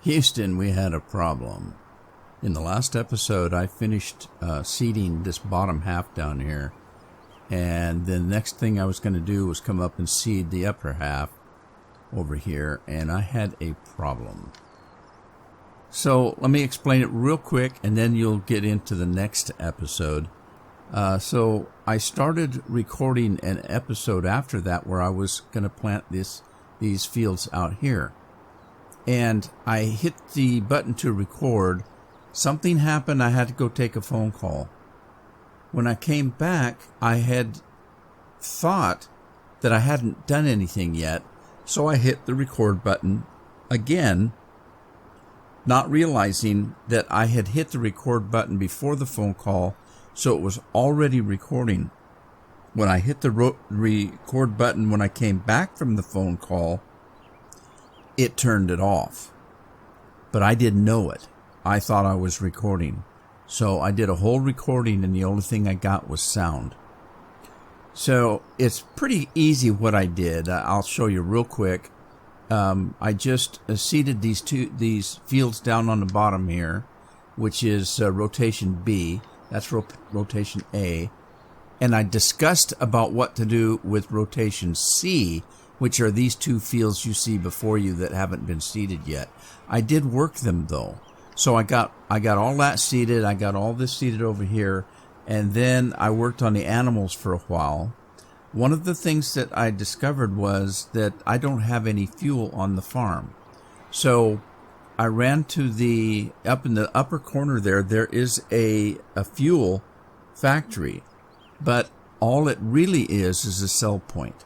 Houston, we had a problem. In the last episode, I finished seeding this bottom half down here. And the next thing I was going to do was come up and seed the upper half over here. And I had a problem. So let me explain it real quick, and then you'll get into the next episode. So I started recording an episode after that where I was going to plant these fields out here. And I hit the button to record. Something happened. I had to go take a phone call. When I came back, I had thought that I hadn't done anything yet. So I hit the record button again, not realizing that I had hit the record button before the phone call, so it was already recording. When I hit the record button when I came back from the phone call, it turned it off. But I didn't know it. I thought I was recording. So I did a whole recording, and the only thing I got was sound. So it's pretty easy what I did. I'll show you real quick. I just seeded these fields down on the bottom here, which is rotation B. That's rotation A. And I discussed about what to do with rotation C, which are these two fields you see before you that haven't been seeded yet. I did work them though. So I got all that seeded. I got all this seeded over here. And then I worked on the animals for a while. One of the things that I discovered was that I don't have any fuel on the farm. So I ran to up in the upper corner there is a fuel factory. But all it really is a sell point.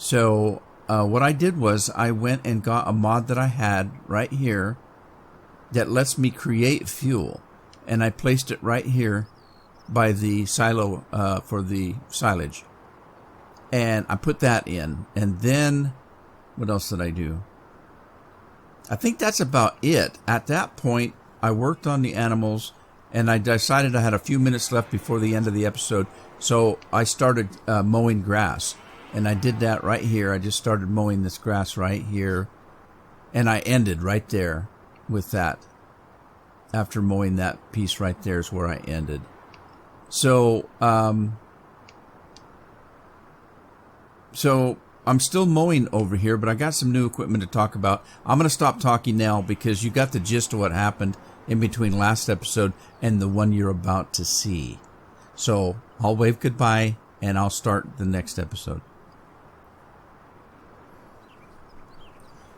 So what I did was I went and got a mod that I had right here that lets me create fuel. And I placed it right here by the silo for the silage. And I put that in. And then, what else did I do? I think that's about it. At that point, I worked on the animals, and I decided I had a few minutes left before the end of the episode. So I started mowing grass. And I did that right here. I just started mowing this grass right here. And I ended right there with that. After mowing that piece right there is where I ended. So I'm still mowing over here, but I got some new equipment to talk about. I'm going to stop talking now because you got the gist of what happened in between last episode and the one you're about to see. So I'll wave goodbye and I'll start the next episode.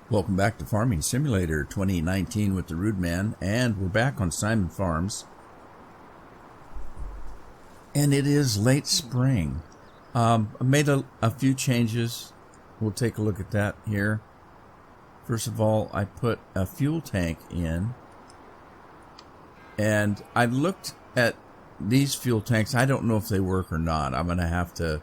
Welcome back to Farming Simulator 2019 with the Rude Man, and we're back on Simon Farms. And it is late spring. I made a few changes. We'll take a look at that here. First of all, I put a fuel tank in. And I looked at these fuel tanks. I don't know if they work or not. I'm going to have to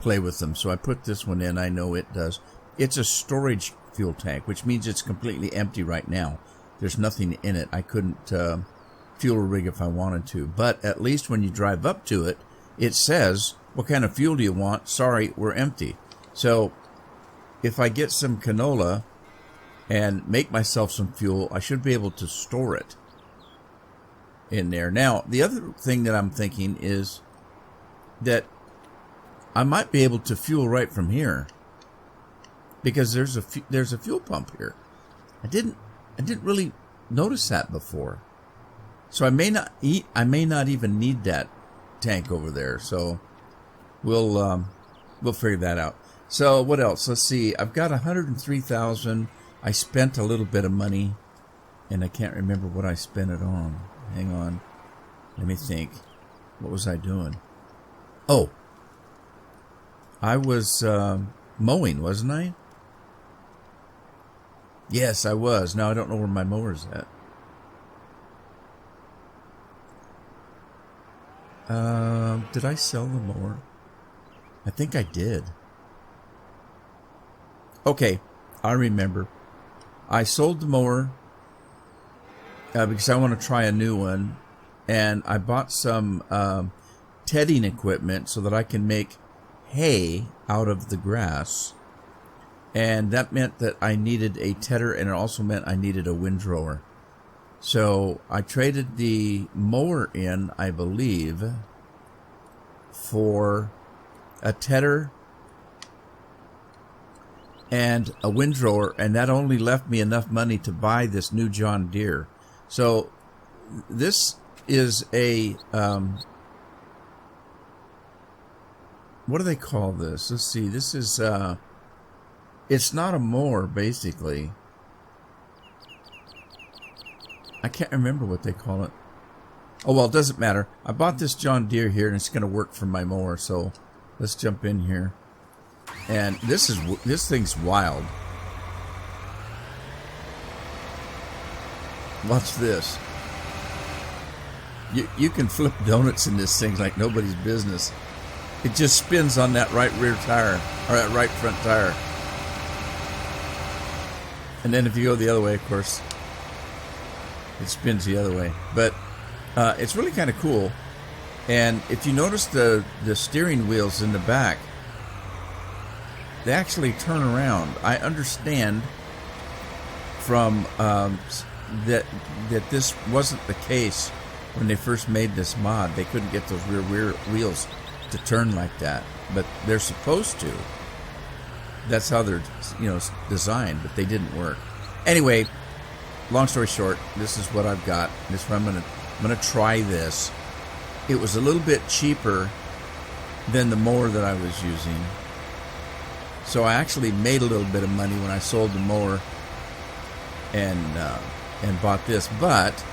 play with them. So I put this one in. I know it does. It's a storage fuel tank, which means it's completely empty right now. There's nothing in it. I couldn't fuel rig if I wanted to. But at least when you drive up to it, it says, what kind of fuel do you want? Sorry, we're empty. So if I get some canola and make myself some fuel, I should be able to store it in there. Now, the other thing that I'm thinking is that I might be able to fuel right from here because there's a fuel pump here. I didn't really notice that before. So I may not even need that tank over there. So we'll figure that out. So what else? Let's see. I've got 103,000. I spent a little bit of money, and I can't remember what I spent it on. Hang on. Let me think. What was I doing? Oh, I was mowing, wasn't I? Yes, I was. Now I don't know where my mower's at. Did I sell the mower? I think I did. Okay, I remember. I sold the mower because I want to try a new one, and I bought some tedding equipment so that I can make hay out of the grass. And that meant that I needed a tedder, and it also meant I needed a windrower. So I traded the mower in, I believe, for a tedder and a windrower, and that only left me enough money to buy this new John Deere. So this is a, what do they call this? Let's see, this is, it's not a mower, basically. I can't remember what they call it. Oh, well, it doesn't matter. I bought this John Deere here, and it's going to work for my mower, so let's jump in here. And this thing's wild. Watch this. You can flip donuts in this thing like nobody's business. It just spins on that right rear tire, or that right front tire. And then if you go the other way, of course, it spins the other way. But it's really kind of cool. And if you notice the steering wheels in the back, they actually turn around. I understand from that this wasn't the case when they first made this mod. They couldn't get those rear wheels to turn like that, but they're supposed to. That's how they're, designed, but they didn't work. Anyway, long story short, this is what I've got. This is what I'm gonna try this. It was a little bit cheaper than the mower that I was using, so I actually made a little bit of money when I sold the mower and bought this. But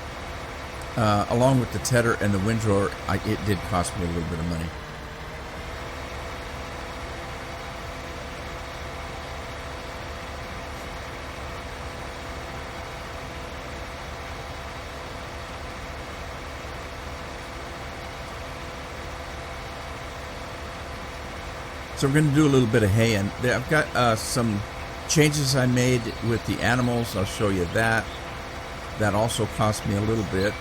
along with the tedder and the windrower, it did cost me a little bit of money. So we're going to do a little bit of hay, and I've got some changes I made with the animals. I'll show you that. That also cost me a little bit.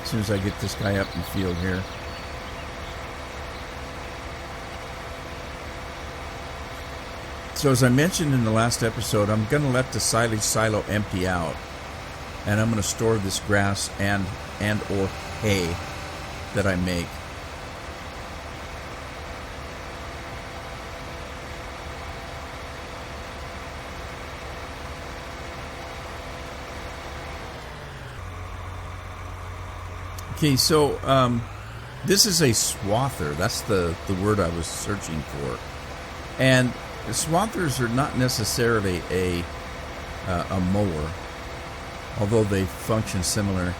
As soon as I get this guy up in the field here. So as I mentioned in the last episode, I'm going to let the silage silo empty out, and I'm going to store this grass and or hay that I make. Okay, so this is a swather. That's the word I was searching for. And swathers are not necessarily a mower, although they function similar.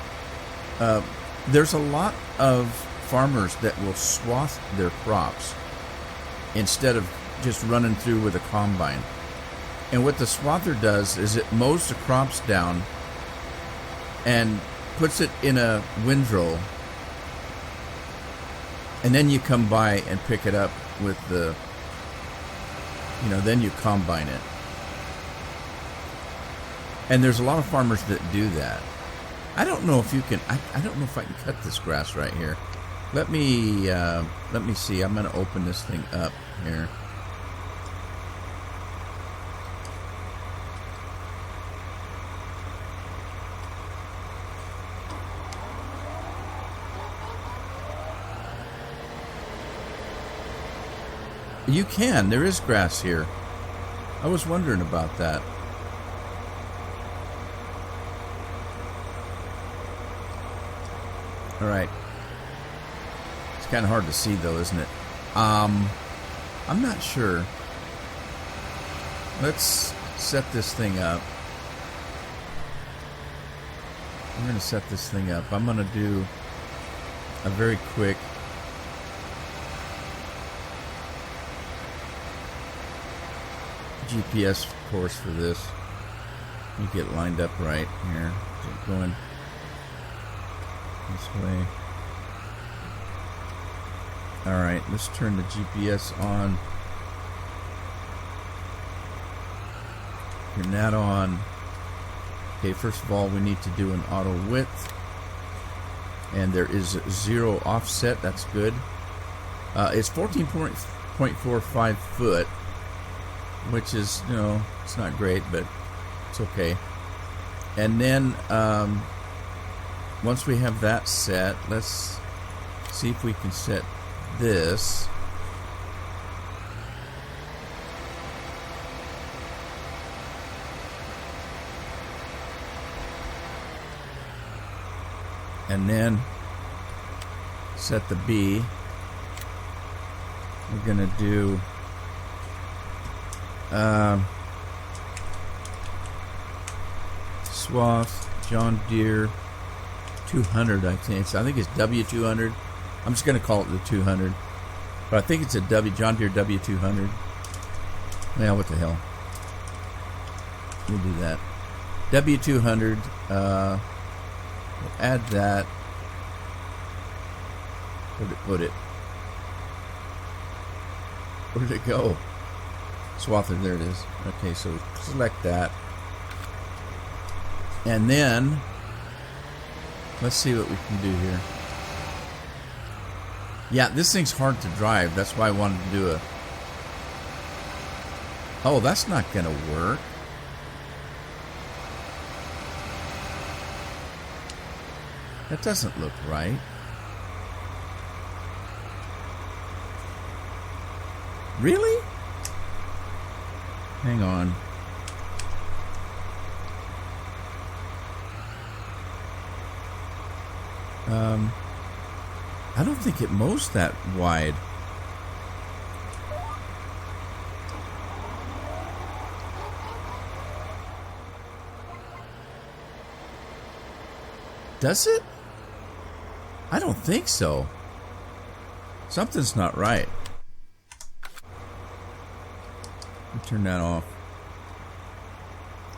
There's a lot of farmers that will swath their crops instead of just running through with a combine. And what the swather does is it mows the crops down and puts it in a windrow, and then you come by and pick it up with the, then you combine it. And there's a lot of farmers that do that. I don't know if you can, I don't know if I can cut this grass right here. Let me see. I'm going to open this thing up here. You can. There is grass here. I was wondering about that. All right. It's kind of hard to see, though, isn't it? I'm not sure. Let's set this thing up. I'm going to set this thing up. I'm going to do a very quick GPS course for this. You get lined up right here. Keep going this way. Alright, let's turn the GPS on. Turn that on. Okay, first of all, we need to do an auto width. And there is 0 offset. That's good. It's 14.4 0.45 foot, which is, it's not great, but it's okay. And then once we have that set, let's see if we can set this. And then set the B. We're going to do swath John Deere 200, I think it's W200. I'm just going to call it the 200. But I think it's a John Deere W200. Well, what the hell. We'll do that. W200, we'll add that. Where'd it put it? Where did it go? Swather, there it is. Okay, so select that. And then, let's see what we can do here. Yeah, this thing's hard to drive. That's why I wanted to do a... Oh, that's not going to work. That doesn't look right. Really? Hang on. I don't think it mows that wide. Does it? I don't think so. Something's not right. Let me turn that off.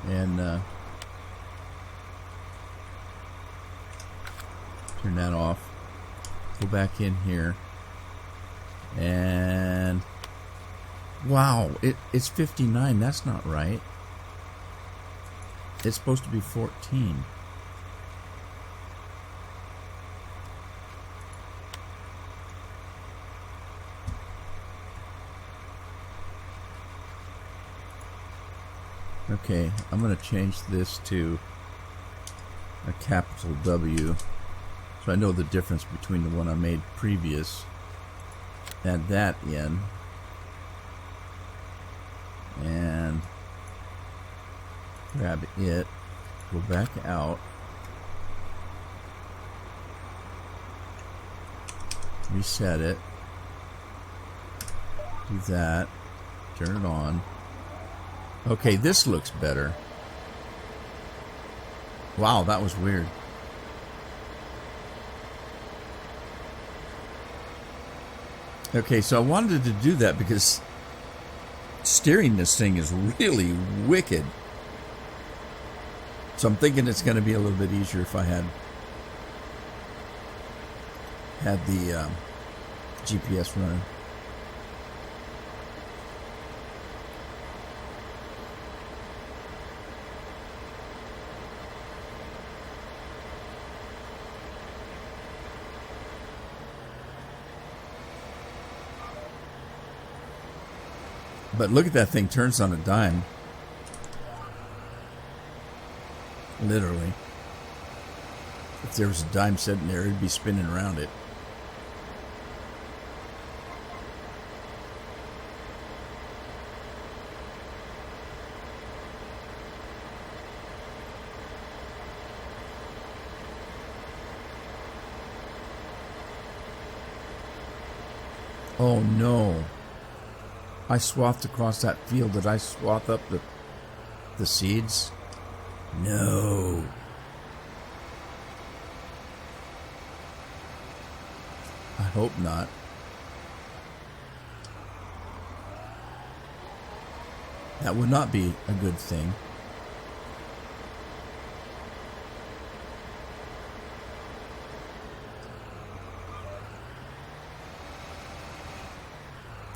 And turn that off. Go back in here. And wow, it's 59. That's not right. It's supposed to be 14. Okay, I'm going to change this to a capital W so I know the difference between the one I made previous. Add that in. And grab it. Go back out. Reset it. Do that. Turn it on. Okay, this looks better. Wow, that was weird. Okay, so I wanted to do that because steering this thing is really wicked. So I'm thinking it's going to be a little bit easier if I had the GPS running. But look at that thing, turns on a dime. Literally. If there was a dime sitting there, it'd be spinning around it. Oh no. I swathed across that field. Did I swath up the seeds? No. I hope not. That would not be a good thing.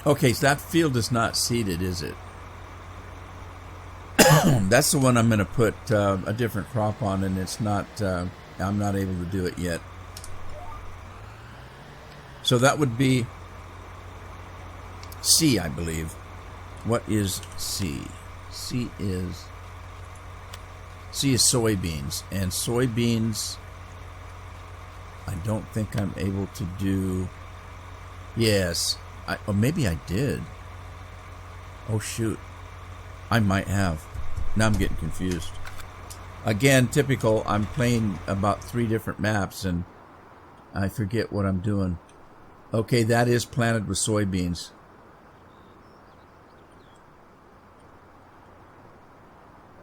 Okay, so that field is not seeded, is it? That's the one I'm going to put a different crop on, and it's not. I'm not able to do it yet. So that would be C, I believe. What is C? C is soybeans. And soybeans, I don't think I'm able to do. Yes. Or maybe I did. Oh, shoot. I might have. Now I'm getting confused. Again, typical. I'm playing about 3 different maps and I forget what I'm doing. Okay, that is planted with soybeans.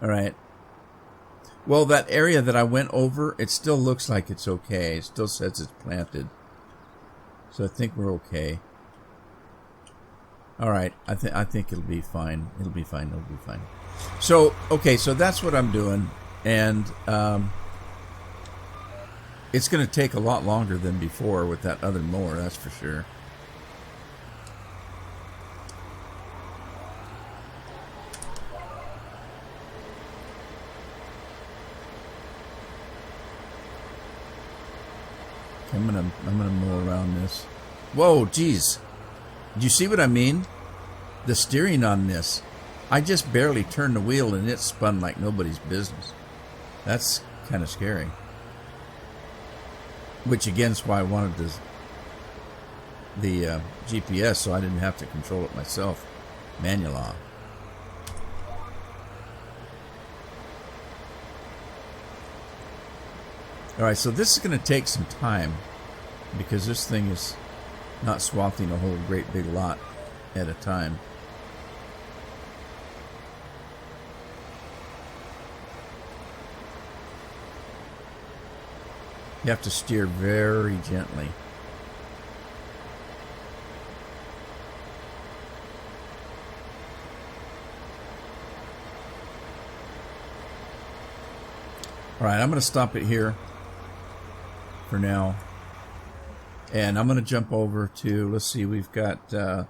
All right. Well, that area that I went over, it still looks like it's okay. It still says it's planted. So I think we're okay. All right. I think it'll be fine. It'll be fine. It'll be fine. So, okay, so that's what I'm doing. And it's going to take a lot longer than before with that other mower, that's for sure. I'm gonna mow around this. Whoa, geez. Do you see what I mean? The steering on this. I just barely turned the wheel and it spun like nobody's business. That's kind of scary. Which again is why I wanted the GPS, so I didn't have to control it myself. Manual off. Alright, so this is going to take some time because this thing is not swathing a whole great big lot at a time. You have to steer very gently. Alright, I'm going to stop it here for now. And I'm going to jump over to, let's see, we've got that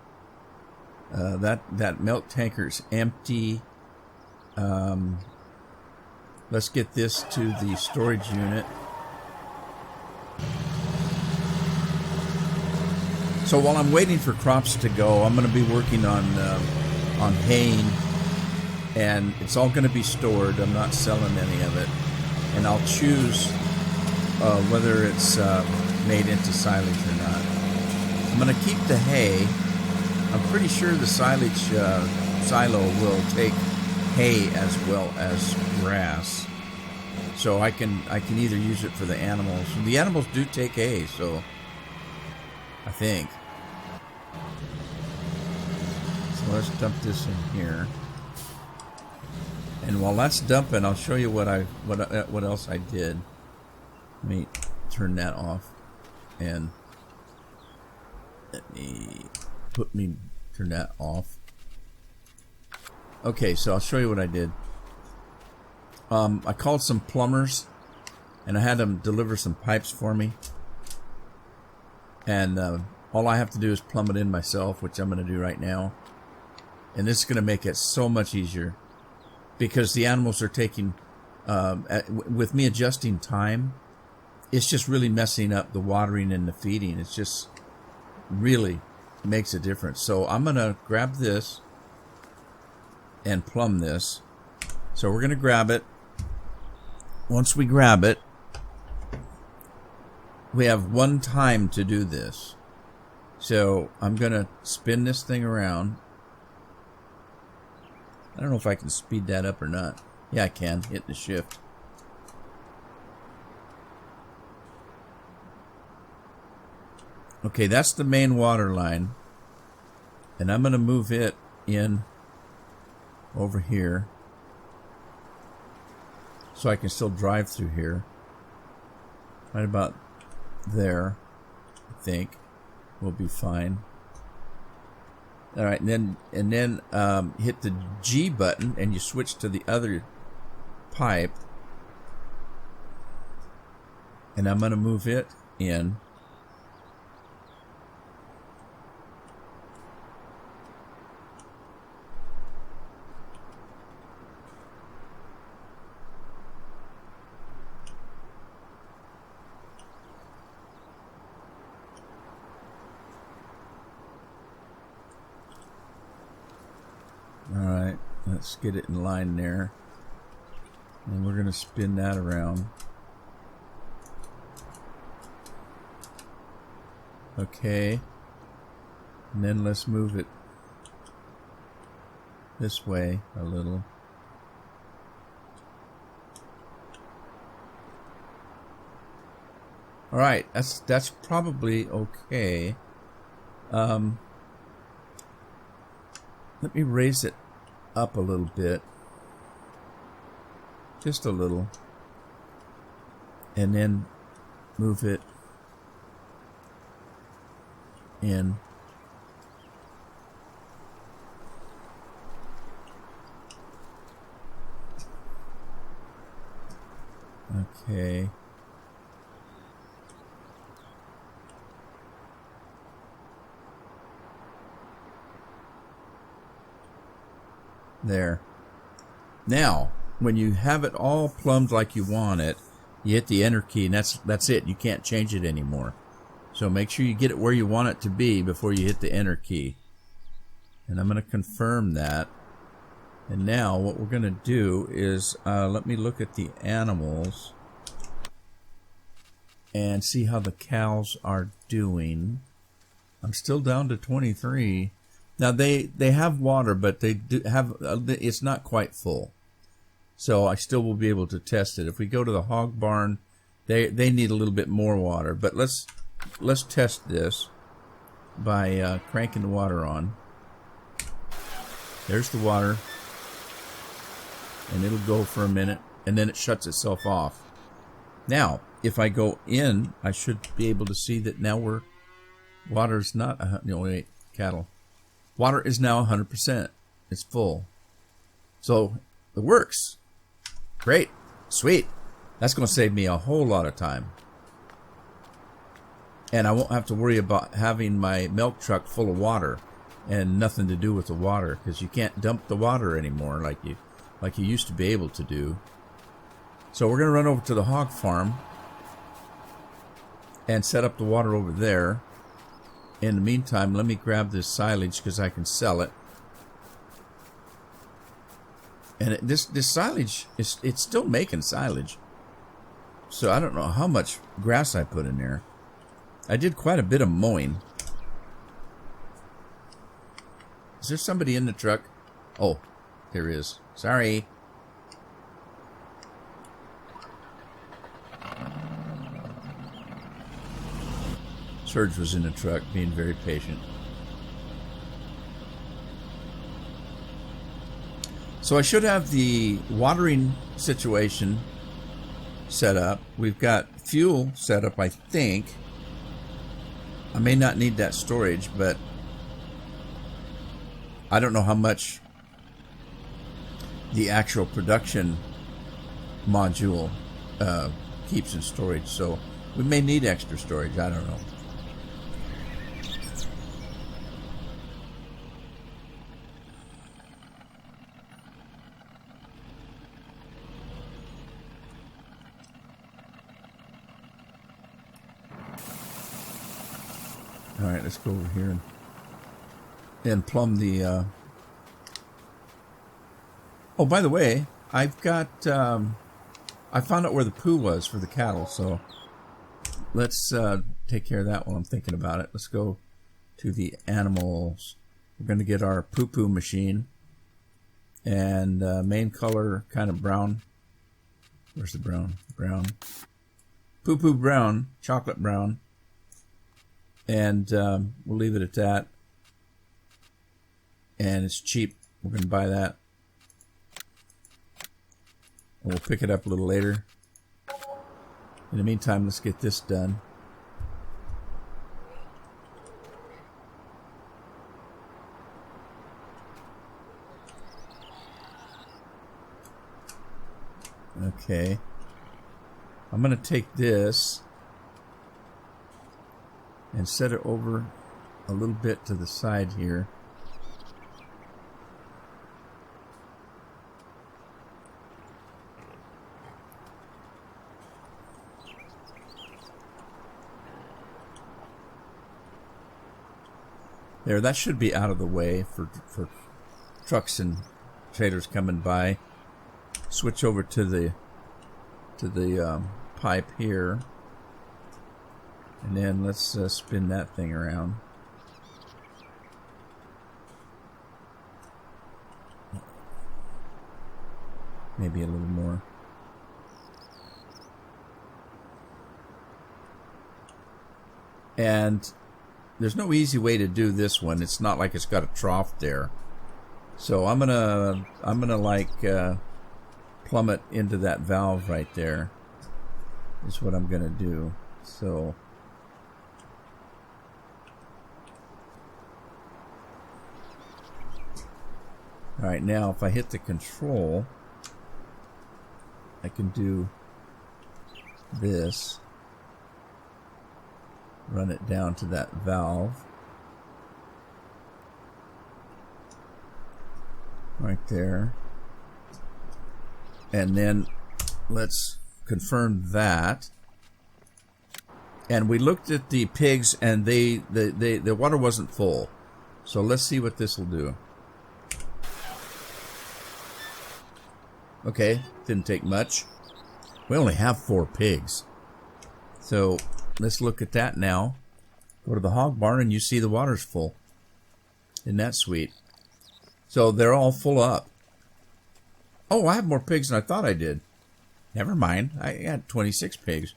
milk tanker's empty. Let's get this to the storage unit. So while I'm waiting for crops to go, I'm going to be working on haying, and it's all going to be stored. I'm not selling any of it, and I'll choose whether it's made into silage or not. I'm going to keep the hay. I'm pretty sure the silage silo will take hay as well as grass, so I can either use it for the animals. The animals do take hay, so I think. So let's dump this in here. And while that's dumping, I'll show you what else I did. Let me turn that off, and let me turn that off. Okay, so I'll show you what I did. I called some plumbers, and I had them deliver some pipes for me. And all I have to do is plumb it in myself, which I'm going to do right now. And this is going to make it so much easier, because the animals are taking, with me adjusting time, it's just really messing up the watering and the feeding. It's just really makes a difference. So I'm going to grab this and plumb this. So we're going to grab it. Once we grab it, we have one time to do this. So I'm going to spin this thing around. I don't know if I can speed that up or not. Yeah, I can. Hit the shift. Okay, that's the main water line. And I'm going to move it in over here, so I can still drive through here. Right about there, I think, will be fine. All right, and then hit the G button, and you switch to the other pipe. And I'm going to move it in. Let's get it in line there. And we're going to spin that around. Okay. And then let's move it this way a little. All right, that's probably okay. Let me raise it up a little bit. Just a little. And then move it in. Okay. There. Now, when you have it all plumbed like you want it, you hit the enter key, and that's it. You can't change it anymore. So make sure you get it where you want it to be before you hit the enter key. And I'm going to confirm that. And now what we're going to do is let me look at the animals and see how the cows are doing. I'm still down to 23. Now they have water, but they do have it's not quite full. So I still will be able to test it. If we go to the hog barn, they need a little bit more water. But let's test this by cranking the water on. There's the water. And it'll go for a minute, and then it shuts itself off. Now, if I go in, I should be able to see that now water's not, wait, cattle. Water is now 100%. It's full. So, it works. Great. Sweet. That's going to save me a whole lot of time. And I won't have to worry about having my milk truck full of water and nothing to do with the water, because you can't dump the water anymore like you used to be able to do. So we're going to run over to the hog farm and set up the water over there. In the meantime, let me grab this silage because I can sell it. And this silage, it's still making silage. So I don't know how much grass I put in there. I did quite a bit of mowing. Is there somebody in the truck? Oh, there is. Sorry. Serge was in the truck being very patient. So I should have the watering situation set up. We've got fuel set up, I think. I may not need that storage, but I don't know how much the actual production module keeps in storage, so we may need extra storage. I don't know. All right, let's go over here and plumb the oh, by the way, I've got I found out where the poo was for the cattle, so let's take care of that while I'm thinking about it. Let's go to the animals. We're going to get our poo-poo machine, and main color kind of brown. Where's the brown? Brown. Poo-poo brown, chocolate brown. And we'll leave it at that. And it's cheap. We're going to buy that. And we'll pick it up a little later. In the meantime, let's get this done. Okay. I'm going to take this and set it over a little bit to the side here. There, that should be out of the way for trucks and trailers coming by. Switch over to the pipe here, and then let's spin that thing around. Maybe a little more. And there's no easy way to do this one. It's not like it's got a trough there. So I'm gonna like plummet into that valve right there. Is what I'm gonna do. So all right, now if I hit the control, I can do this. Run it down to that valve. Right there. And then let's confirm that. And we looked at the pigs and the water wasn't full. So let's see what this will do. Okay, didn't take much. We only have 4 pigs. So let's look at that now. Go to the hog barn and you see the water's full. Isn't that sweet? So they're all full up. Oh, I have more pigs than I thought I did. Never mind. I had 26 pigs.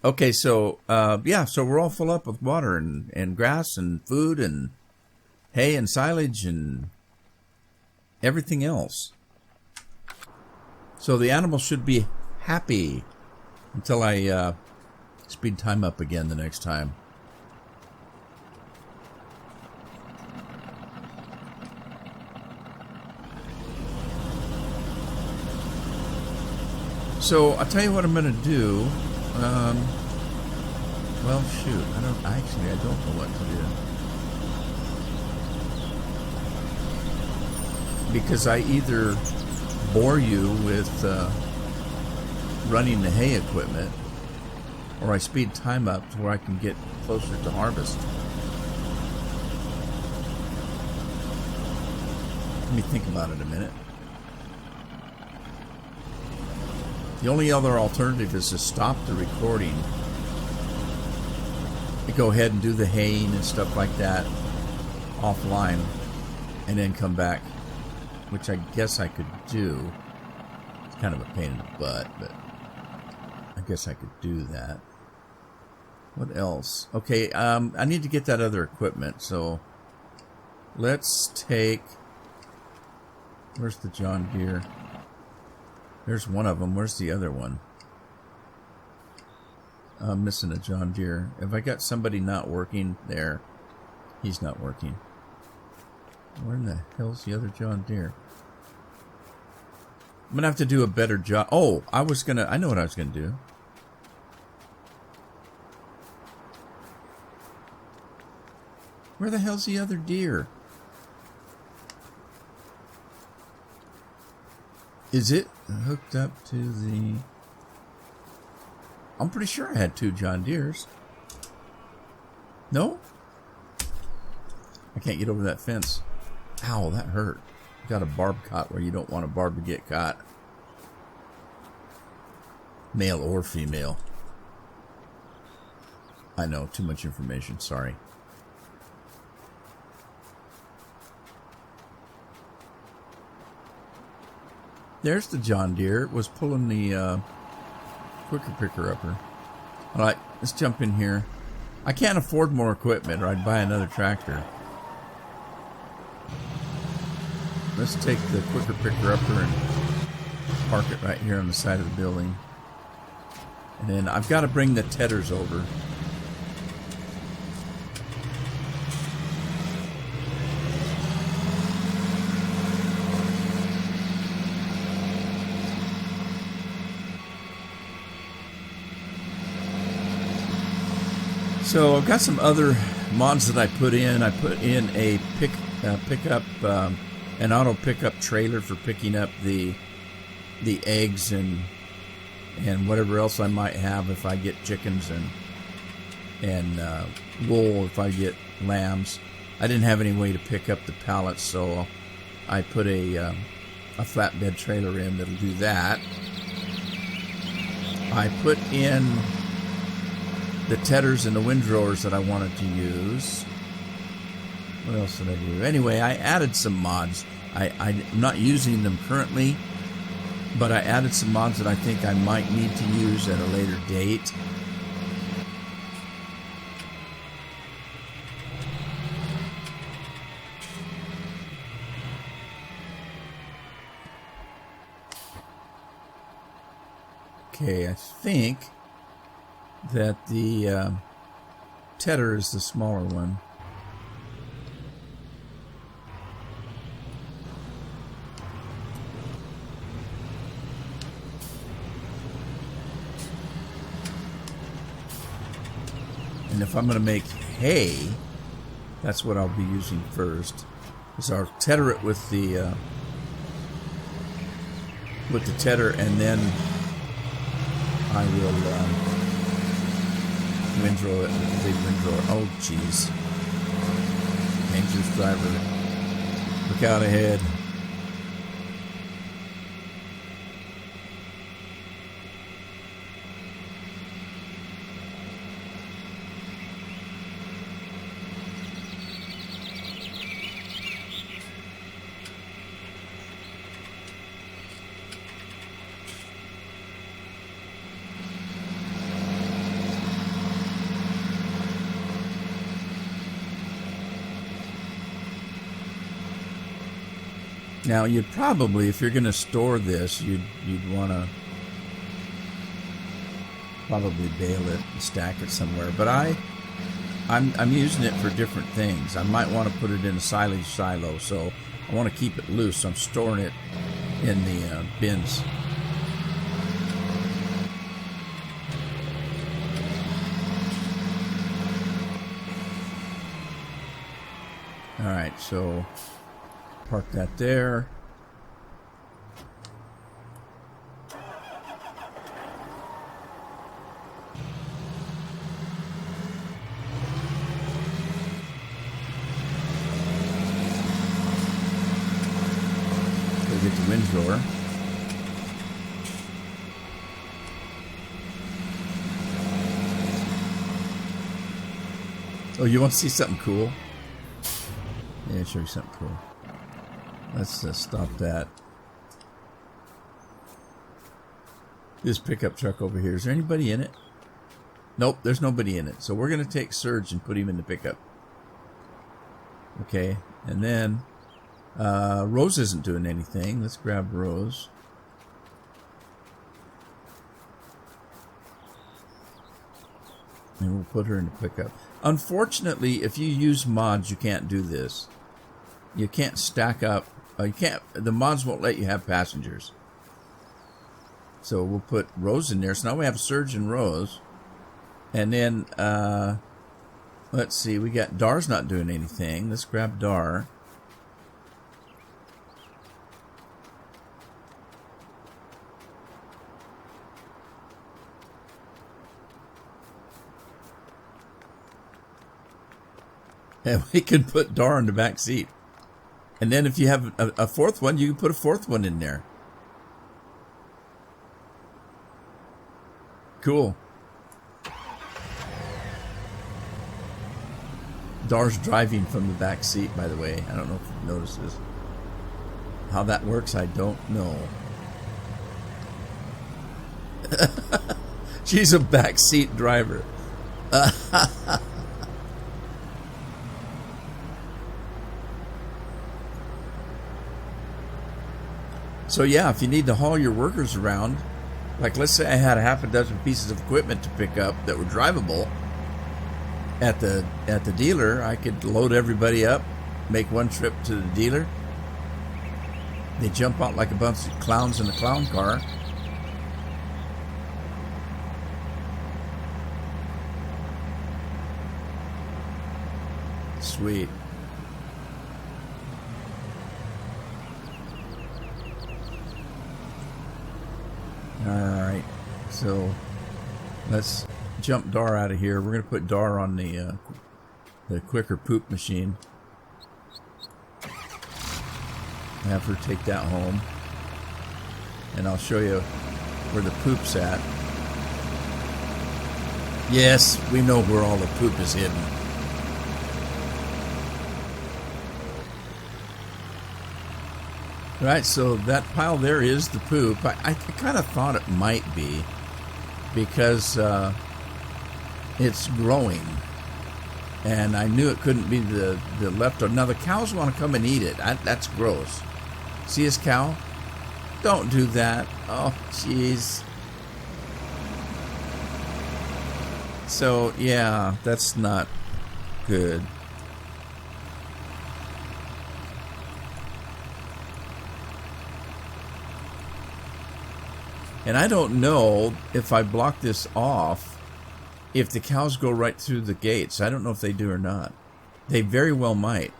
Okay, so yeah, so we're all full up with water and grass and food and hay and silage and everything else. So the animals should be happy until I speed time up again the next time. So I'll tell you what I'm going to do. Well, shoot, I don't know what to do, because I either bore you with running the hay equipment, or I speed time up to where I can get closer to harvest. Let me think about it a minute. The only other alternative is to stop the recording and go ahead and do the haying and stuff like that offline and then come back, which I guess I could do. It's kind of a pain in the butt, but I guess I could do that. What else? Okay, I need to get that other equipment, so let's take... Where's the John Deere? There's one of them. Where's the other one? I'm missing a John Deere. Have I got somebody not working there? He's not working. Where in the hell's the other John Deere? I'm gonna have to do a better job. Oh, I know what I was gonna do. Where the hell's the other deer? Is it hooked up to the... I'm pretty sure I had 2 John Deeres. No? I can't get over that fence. Ow, that hurt. Got a barb caught where you don't want a barb to get caught. Male or female. I know, too much information, sorry. There's the John Deere. It was pulling the quicker picker upper. All right, let's jump in here. I can't afford more equipment or I'd buy another tractor. Let's take the quicker picker upper and park it right here on the side of the building. And then I've got to bring the tedders over. So I've got some other mods that I put in. I put in a pickup, an auto pickup trailer for picking up the eggs and whatever else I might have if I get chickens and wool if I get lambs. I didn't have any way to pick up the pallets, so I put a flatbed trailer in that'll do that. I put in the tethers and the windrowers that I wanted to use. What else did I do? Anyway, I added some mods. I'm not using them currently, but I added some mods that I think I might need to use at a later date. Okay, I think that the tether is the smaller one. And if I'm going to make hay, that's what I'll be using first. Is I'll tether it with the tether, and then I will windrow it with the big windrower. Oh, jeez. Dangerous driver. Look out ahead. Now, you'd probably, if you're going to store this, you'd want to probably bale it and stack it somewhere. But I'm using it for different things. I might want to put it in a silage silo, so I want to keep it loose. So I'm storing it in the bins. All right, so park that there. Go get the windrower. Oh, you want to see something cool? Yeah, I'll show you something cool. Let's stop that. This pickup truck over here. Is there anybody in it? Nope, there's nobody in it. So we're going to take Serge and put him in the pickup. Okay, and then Rose isn't doing anything. Let's grab Rose. And we'll put her in the pickup. Unfortunately, if you use mods, you can't do this. You can't stack up. You can't. The mods won't let you have passengers. So we'll put Rose in there. So now we have Serge and Rose. And then, let's see. We got Dar's not doing anything. Let's grab Dar. And we can put Dar in the back seat. And then if you have a fourth one, you can put a fourth one in there. Cool. Dar's driving from the back seat, by the way. I don't know if you've noticed this. How that works, I don't know. She's a back seat driver. So yeah, if you need to haul your workers around, like let's say I had a half a dozen pieces of equipment to pick up that were drivable at the dealer, I could load everybody up, make one trip to the dealer. They jump out like a bunch of clowns in the clown car. Sweet. Alright, so let's jump Dar out of here. We're going to put Dar on the quicker poop machine. Have her take that home. And I'll show you where the poop's at. Yes, we know where all the poop is hidden. Right, so that pile there is the poop. I kind of thought it might be because it's growing. And I knew it couldn't be the leftover. Now, the cows want to come and eat it. That's gross. See this cow? Don't do that. Oh, jeez. So, yeah, that's not good. And I don't know if I block this off, if the cows go right through the gates. I don't know if they do or not. They very well might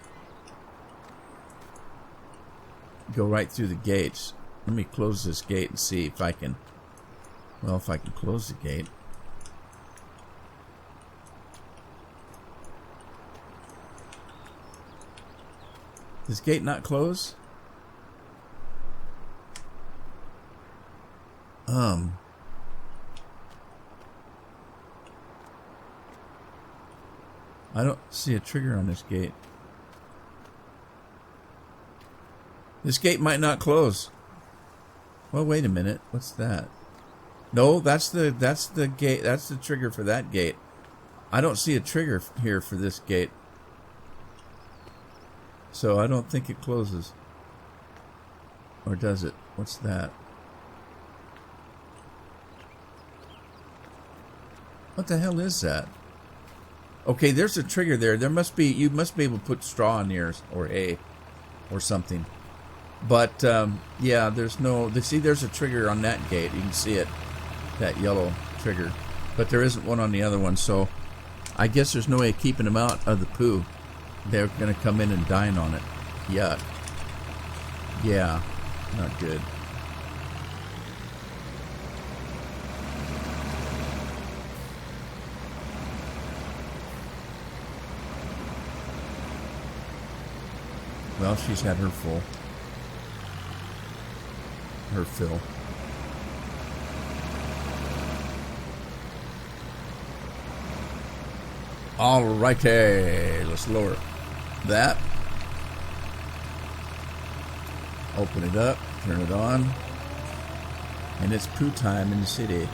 go right through the gates. Let me close this gate and see if I can, well, if I can close the gate. Does gate not close? I don't see a trigger on this gate. This gate might not close. Well, wait a minute. What's that? No, that's the gate. That's the trigger for that gate. I don't see a trigger here for this gate. So I don't think it closes. Or does it? What's that? What the hell is that? Okay, there's a trigger there. There must be, you must be able to put straw in here or hay or something. But yeah, there's no, see, there's a trigger on that gate. You can see it, that yellow trigger. But there isn't one on the other one, so I guess there's no way of keeping them out of the poo. They're going to come in and dine on it. Yuck. Yeah, not good. Well, she's had her full. Her fill. Alrighty, let's lower that. Open it up, turn it on, and it's poo time in the city.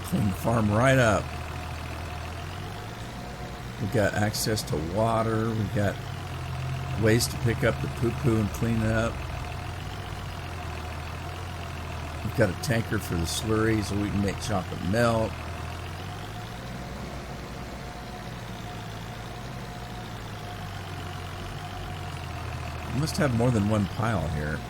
Clean the farm right up. We've got access to water. We've got ways to pick up the poo-poo and clean it up. We've got a tanker for the slurry so we can make chocolate melt. We must have more than one pile here.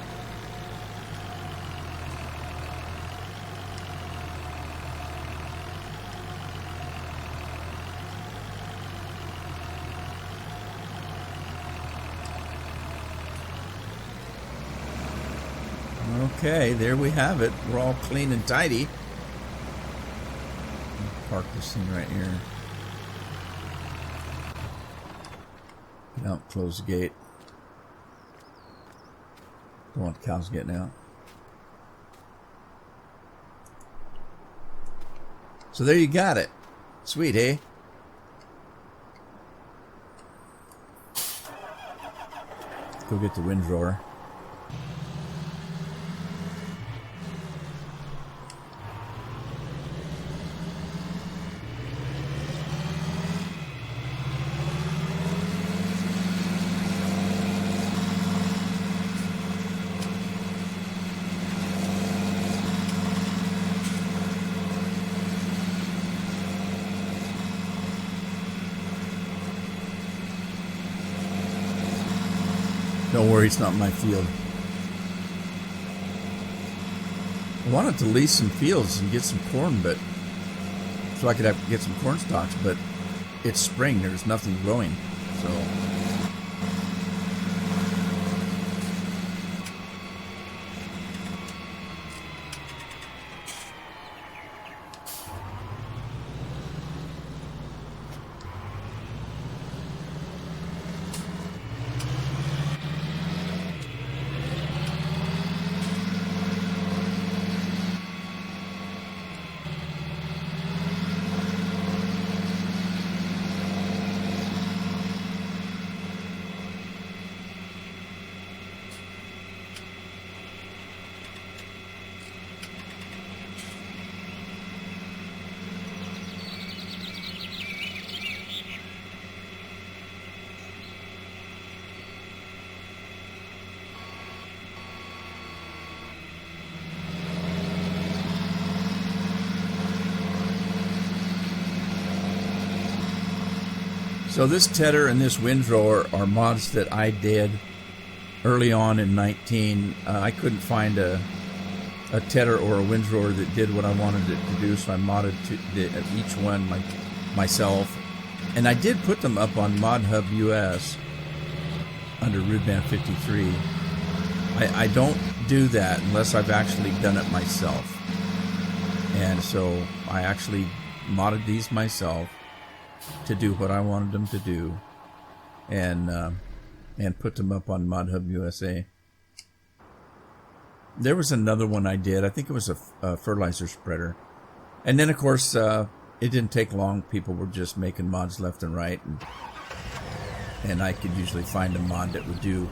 Okay, there we have it. We're all clean and tidy. Park this thing right here. Get out, close the gate. Don't want the cows getting out. So there you got it. Sweet, eh? Go get the windrower. Don't worry, it's not my field. I wanted to lease some fields and get some corn, but so I could get some corn stalks, but it's spring. There's nothing growing, so. So this tedder and this windrower are mods that I did early on in 19. I couldn't find a tedder or a windrower that did what I wanted it to do, so I modded each one myself. And I did put them up on ModHub US under Rudman 53. I don't do that unless I've actually done it myself. And so I actually modded these myself to do what I wanted them to do, and put them up on ModHub USA. There was another one I did. I think it was a fertilizer spreader. And then, of course, it didn't take long. People were just making mods left and right, and I could usually find a mod that would do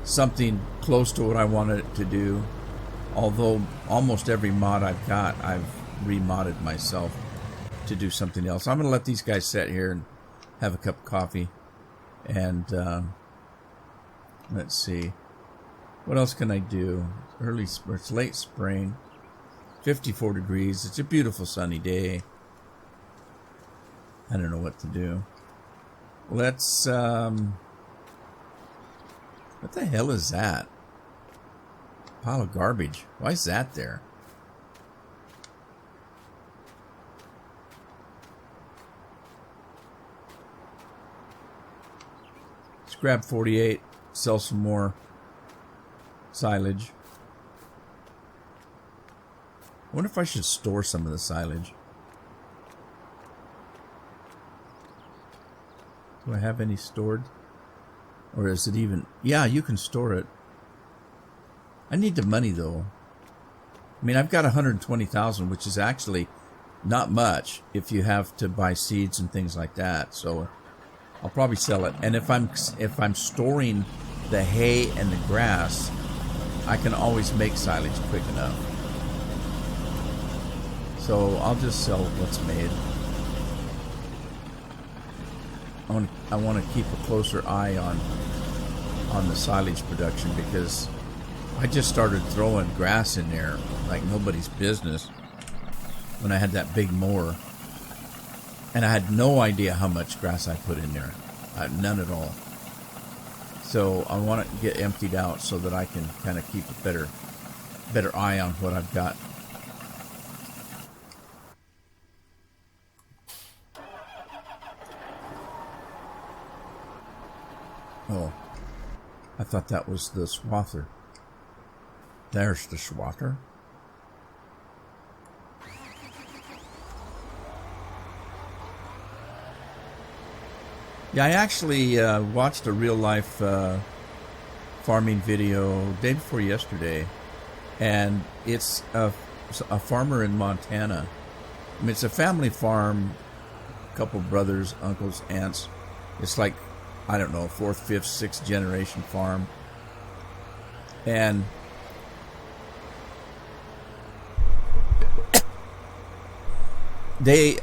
something close to what I wanted it to do. Although almost every mod I've got, I've remodded myself to do something else. I'm going to let these guys sit here and have a cup of coffee. And let's see. What else can I do? It's late spring. 54 degrees. It's a beautiful sunny day. I don't know what to do. Let's, what the hell is that? Pile of garbage. Why is that there? Let's grab 48, sell some more silage. I wonder if I should store some of the silage. Do I have any stored? Or is it even... Yeah, you can store it. I need the money, though. I mean, I've got 120,000, which is actually not much if you have to buy seeds and things like that. So I'll probably sell it. And if I'm storing the hay and the grass, I can always make silage quick enough. So I'll just sell what's made. I want to keep a closer eye on the silage production, because I just started throwing grass in there like nobody's business when I had that big mower. And I had no idea how much grass I put in there. None at all. So I want it to get emptied out so that I can kind of keep a better eye on what I've got. Oh, I thought that was the swather. There's the swather. Yeah, I actually watched a real-life farming video day before yesterday, and it's a farmer in Montana. I mean, it's a family farm, a couple brothers, uncles, aunts. It's like, I don't know, 4th, 5th, 6th generation farm. And they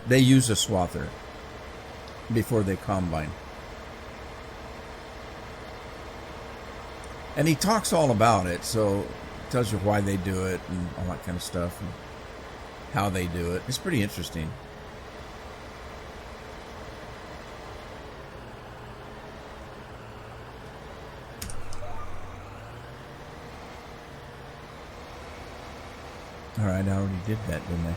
use a swather before they combine. And he talks all about it, so tells you why they do it and all that kind of stuff and how they do it. It's pretty interesting. All right, I already did that, didn't I?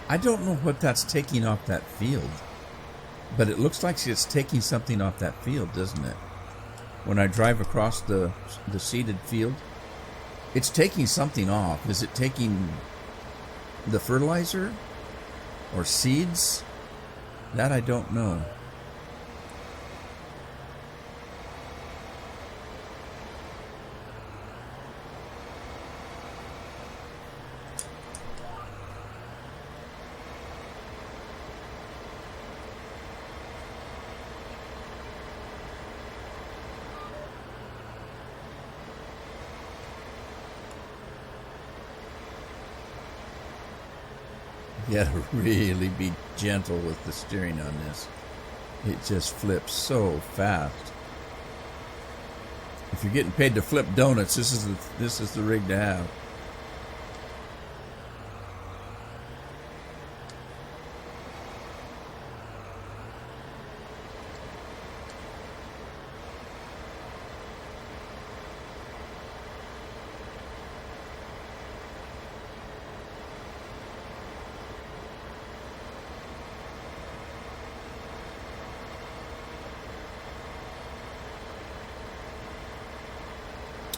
I don't know what that's taking off that field, but it looks like it's taking something off that field, doesn't it? When I drive across the seeded field, it's taking something off. Is it taking the fertilizer or seeds? That I don't know. You gotta really be gentle with the steering on this. It just flips so fast. If you're getting paid to flip donuts, this is the rig to have.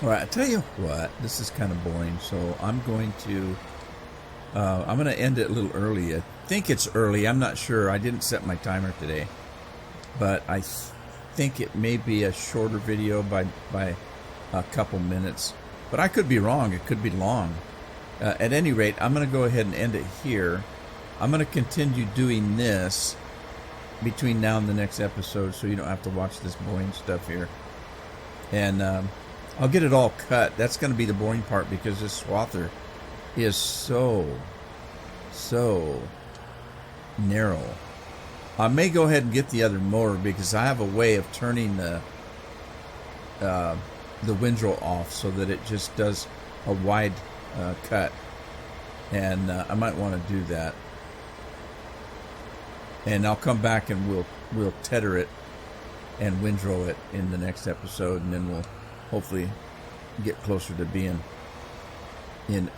All right, I tell you what, this is kind of boring, so I'm going to end it a little early. I think it's early. I'm not sure. I didn't set my timer today, but I think it may be a shorter video by a couple minutes. But I could be wrong. It could be long. At any rate, I'm going to go ahead and end it here. I'm going to continue doing this between now and the next episode, so you don't have to watch this boring stuff here. And I'll get it all cut. That's going to be the boring part because this swather is so narrow. I may go ahead and get the other mower because I have a way of turning the windrow off so that it just does a wide cut, and I might want to do that. And I'll come back and we'll tether it and windrow it in the next episode, and then we'll hopefully get closer to being in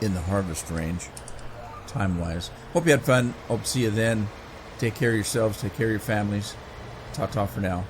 the harvest range time-wise. Hope you had fun. Hope to see you then. Take care of yourselves. Take care of your families. Ta-ta for now.